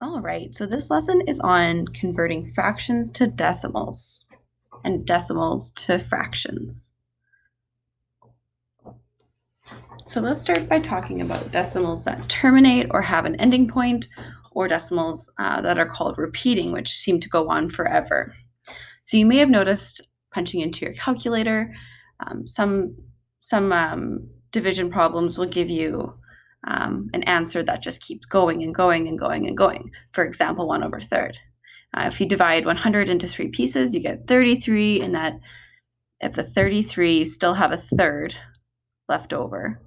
All right, so this lesson is on converting fractions to decimals and decimals to fractions. So let's start by talking about decimals that terminate or have an ending point, or decimals that are called repeating, which seem to go on forever. So you may have noticed punching into your calculator, some division problems will give you an answer that just keeps going and going and going and going. For example, 1/3. If you divide 100 into 3 pieces, you get 33, and that if the 33, you still have a third left over,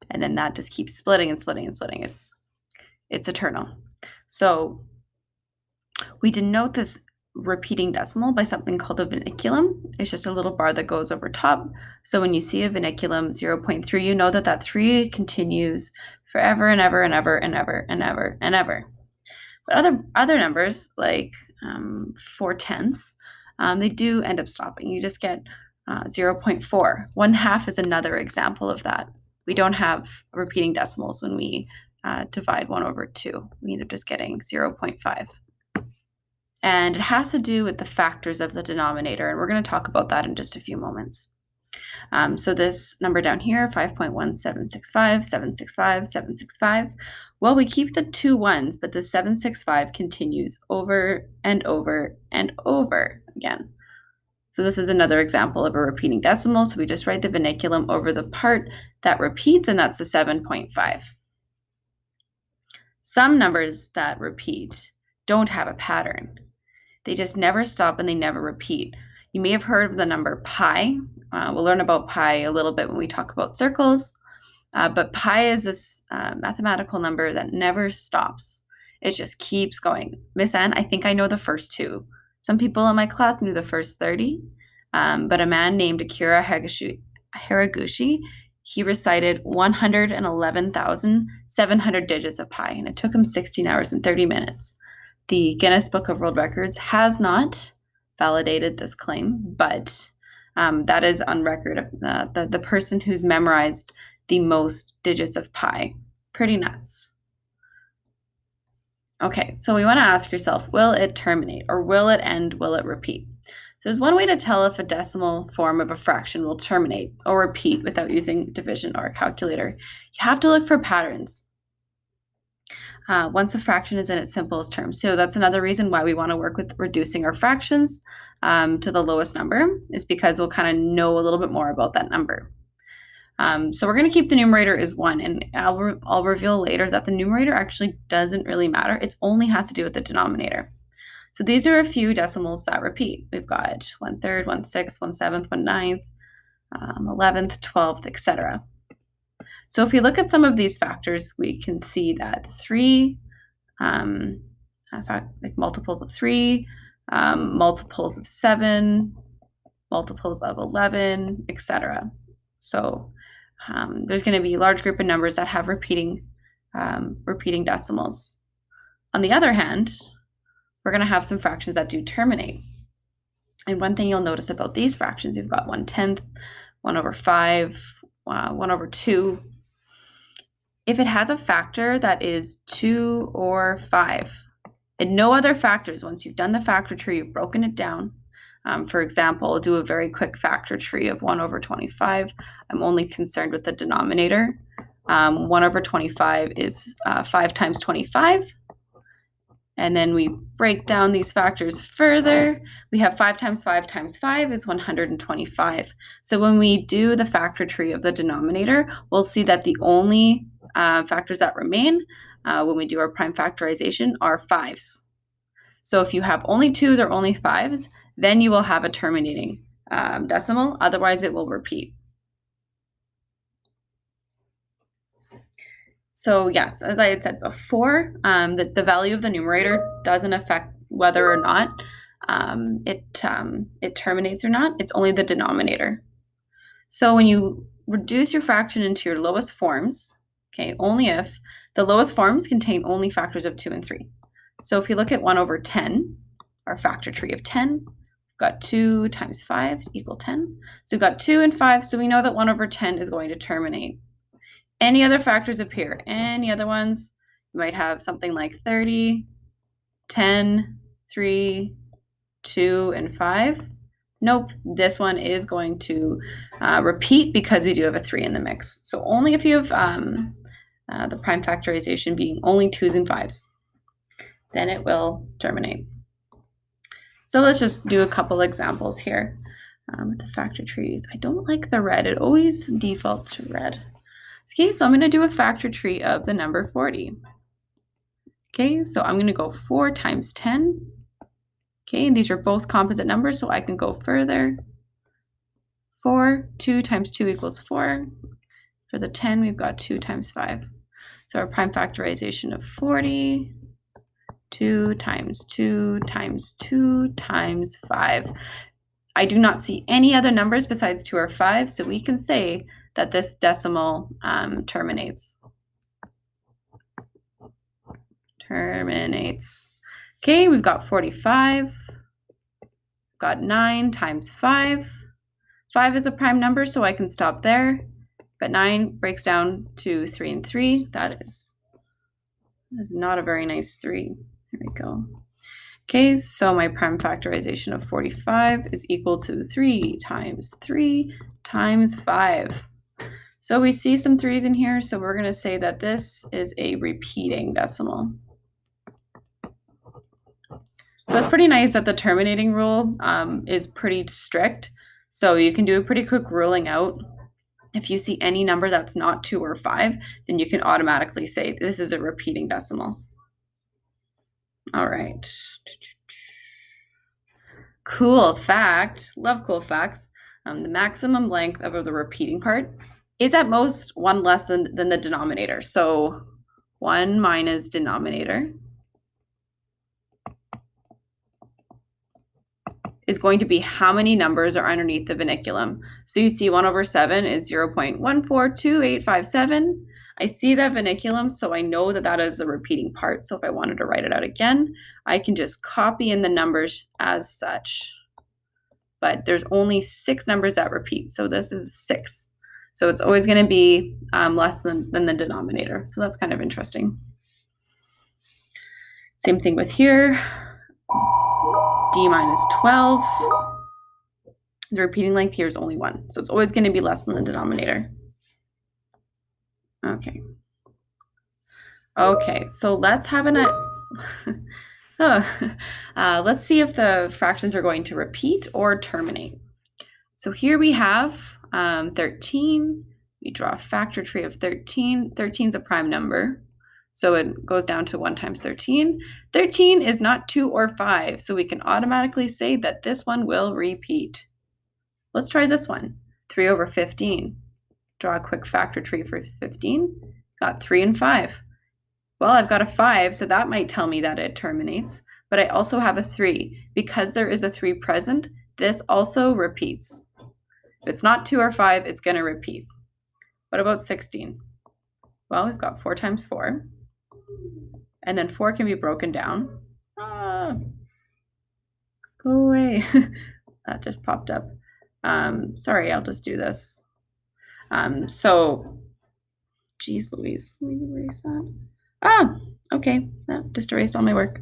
and then that just keeps splitting and splitting and splitting. It's eternal. So we denote this repeating decimal by something called a vinculum. It's just a little bar that goes over top. So when you see a vinculum 0.3, you know that that 3 continues forever and ever and ever and ever and ever and ever. But other numbers, like 4/10, they do end up stopping. You just get 0.4. 1/2 is another example of that. We don't have repeating decimals when we divide 1/2. We end up just getting 0.5. And it has to do with the factors of the denominator, and we're going to talk about that in just a few moments. So this number down here, 5.1765, 765, 765, well, we keep the 2 1s, but the 765 continues over and over and over again. So this is another example of a repeating decimal. So we just write the vinculum over the part that repeats, and that's the 7.5. Some numbers that repeat don't have a pattern. They just never stop and they never repeat. You may have heard of the number pi. We'll learn about pi a little bit when we talk about circles. But pi is this mathematical number that never stops. It just keeps going. Miss Anne, I think I know the first 2. Some people in my class knew the first 30, but a man named Akira Hiraguchi, he recited 111,700 digits of pi, and it took him 16 hours and 30 minutes. The Guinness Book of World Records has not validated this claim, but that is on record. The person who's memorized the most digits of pi. Pretty nuts. Okay, so we want to ask yourself, will it terminate, or will it end, will it repeat? There's one way to tell if a decimal form of a fraction will terminate or repeat without using division or a calculator. You have to look for patterns. Once a fraction is in its simplest terms. So that's another reason why we want to work with reducing our fractions to the lowest number, is because we'll kind of know a little bit more about that number. So we're going to keep the numerator as 1, and I'll reveal later that the numerator actually doesn't really matter. It only has to do with the denominator. So these are a few decimals that repeat. We've got 1/3, 1/6, 1/7, 1/9, 11th, 12th, etc. So if we look at some of these factors, we can see that 3, in fact, like multiples of 3, multiples of 7, multiples of 11, etc. So there's going to be a large group of numbers that have repeating decimals. On the other hand, we're going to have some fractions that do terminate. And one thing you'll notice about these fractions, you've got 1/10, 1/5, 1/2. If it has a factor that is 2 or 5, and no other factors, once you've done the factor tree, you've broken it down. For example, do a very quick factor tree of 1/25. I'm only concerned with the denominator. 1/25 is 5 times 25. And then we break down these factors further. We have 5 times 5 times 5 is 125. So when we do the factor tree of the denominator, we'll see that the only factors that remain when we do our prime factorization are 5s. So if you have only 2s or only 5s, then you will have a terminating decimal. Otherwise, it will repeat. So yes, as I had said before, the value of the numerator doesn't affect whether or not it terminates or not. It's only the denominator. So when you reduce your fraction into your lowest forms, okay, only if the lowest forms contain only factors of 2 and 3. So if you look at 1/10, our factor tree of 10, we've got 2 times 5 equal 10. So we've got 2 and 5, so we know that 1/10 is going to terminate. Any other factors appear? Any other ones? You might have something like 30, 10, 3, 2, and 5. Nope, this one is going to repeat because we do have a 3 in the mix. So only if you have the prime factorization being only 2s and 5s, then it will terminate. So let's just do a couple examples here with the factor trees. I don't like the red. It always defaults to red. Okay, so I'm going to do a factor tree of the number 40. Okay, so I'm going to go 4 times 10. Okay, and these are both composite numbers, so I can go further. 4, 2 times 2 equals 4. For the 10, we've got 2 times 5. So our prime factorization of 40, 2 times 2 times 2 times 5. I do not see any other numbers besides 2 or 5, so we can say that this decimal terminates. Okay, we've got 45. Got 9 times 5. 5 is a prime number, so I can stop there. But 9 breaks down to 3 and 3. That is not a very nice 3. Here we go. Okay, so my prime factorization of 45 is equal to 3 times 5. So we see some 3s in here, so we're going to say that this is a repeating decimal. So it's pretty nice that the terminating rule is pretty strict. So you can do a pretty quick ruling out. If you see any number that's not 2 or 5, then you can automatically say this is a repeating decimal. All right. Cool fact. Love cool facts. The maximum length of the repeating part is at most 1 less than the denominator. So 1 minus denominator is going to be how many numbers are underneath the vinculum. So you see 1 over 7 is 0.142857. I see that vinculum, so I know that that is a repeating part. So if I wanted to write it out again, I can just copy in the numbers as such. But there's only 6 numbers that repeat, so this is 6. So it's always going to be less than the denominator. So that's kind of interesting. Same thing with here. D minus 12. The repeating length here is only 1. So it's always going to be less than the denominator. Okay. Okay, so let's have let's see if the fractions are going to repeat or terminate. So here we have 13. We draw a factor tree of 13. 13 is a prime number. So it goes down to 1 times 13. 13 is not 2 or 5, so we can automatically say that this one will repeat. Let's try this one. 3 over 15. Draw a quick factor tree for 15. Got 3 and 5. Well, I've got a 5, so that might tell me that it terminates. But I also have a 3. Because there is a 3 present, this also repeats. If it's not 2 or 5, it's going to repeat. What about 16? Well, we've got 4 times 4. And then 4 can be broken down. Go away. That just popped up. Sorry, I'll just do this. So, geez Louise, let me erase that. Okay, that just erased all my work.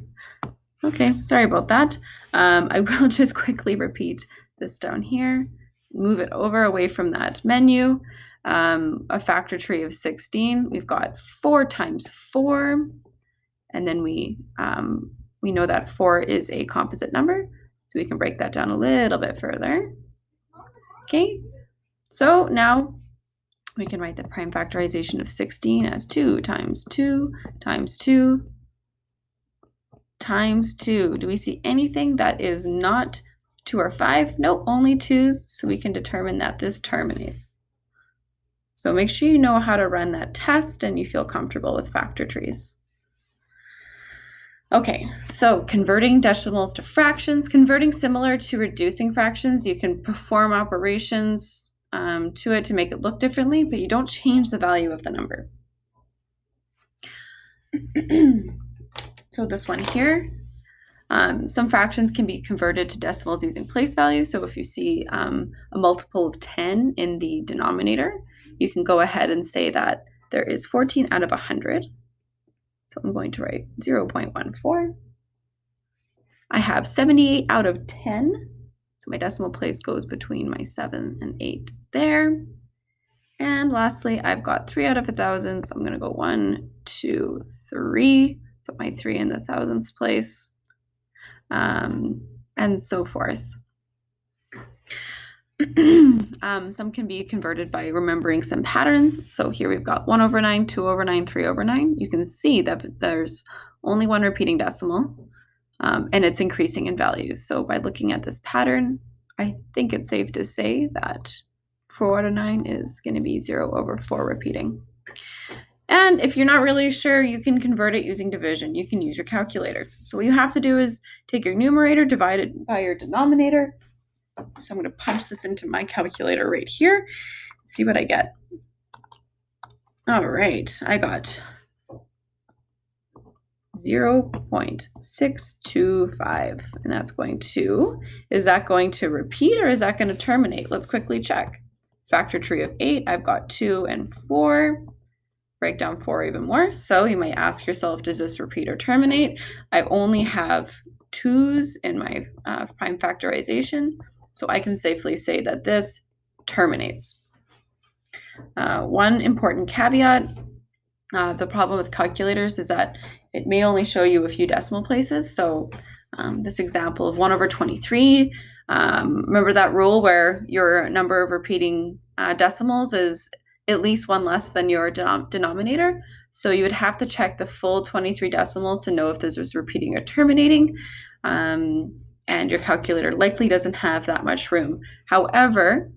Okay, sorry about that. I will just quickly repeat this down here. Move it over away from that menu. A factor tree of 16. We've got 4 times 4. And then we know that 4 is a composite number, so we can break that down a little bit further. Okay, so now we can write the prime factorization of 16 as 2 times 2 times 2 times 2. Do we see anything that is not 2 or 5? No, only 2s, so we can determine that this terminates. So make sure you know how to run that test and you feel comfortable with factor trees. Okay, so converting decimals to fractions, converting similar to reducing fractions, you can perform operations to it to make it look differently, but you don't change the value of the number. So this one here, some fractions can be converted to decimals using place value. So if you see a multiple of 10 in the denominator, you can go ahead and say that there is 14 out of 100. So I'm going to write 0.14. I have 78 out of 10. So my decimal place goes between my 7 and 8 there. And lastly, I've got 3 out of 1,000. So I'm going to go 1, 2, 3, put my 3 in the thousandths place, and so forth. Some can be converted by remembering some patterns. So here we've got 1 over 9, 2 over 9, 3 over 9. You can see that there's only one repeating decimal, and it's increasing in value. So by looking at this pattern, I think it's safe to say that 4 out of 9 is going to be 0 over 4 repeating. And if you're not really sure, you can convert it using division. You can use your calculator. So what you have to do is take your numerator, divide it by your denominator. So I'm going to punch this into my calculator right here, see what I get. All right, I got 0.625, and that's going to, is that going to repeat or is that going to terminate? Let's quickly check. Factor tree of 8, I've got 2 and 4. Break down 4 even more. So you might ask yourself, does this repeat or terminate? I only have 2's in my prime factorization, so I can safely say that this terminates. One important caveat, the problem with calculators is that it may only show you a few decimal places. So this example of 1 over 23, remember that rule where your number of repeating decimals is at least one less than your denominator. So you would have to check the full 23 decimals to know if this was repeating or terminating. And your calculator likely doesn't have that much room. However,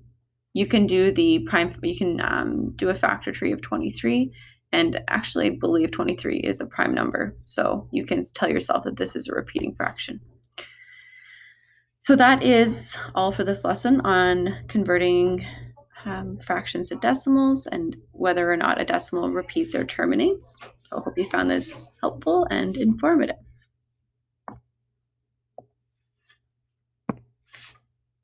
you can do the prime, you can do a factor tree of 23 and actually believe 23 is a prime number. So you can tell yourself that this is a repeating fraction. So that is all for this lesson on converting fractions to decimals and whether or not a decimal repeats or terminates. So I hope you found this helpful and informative.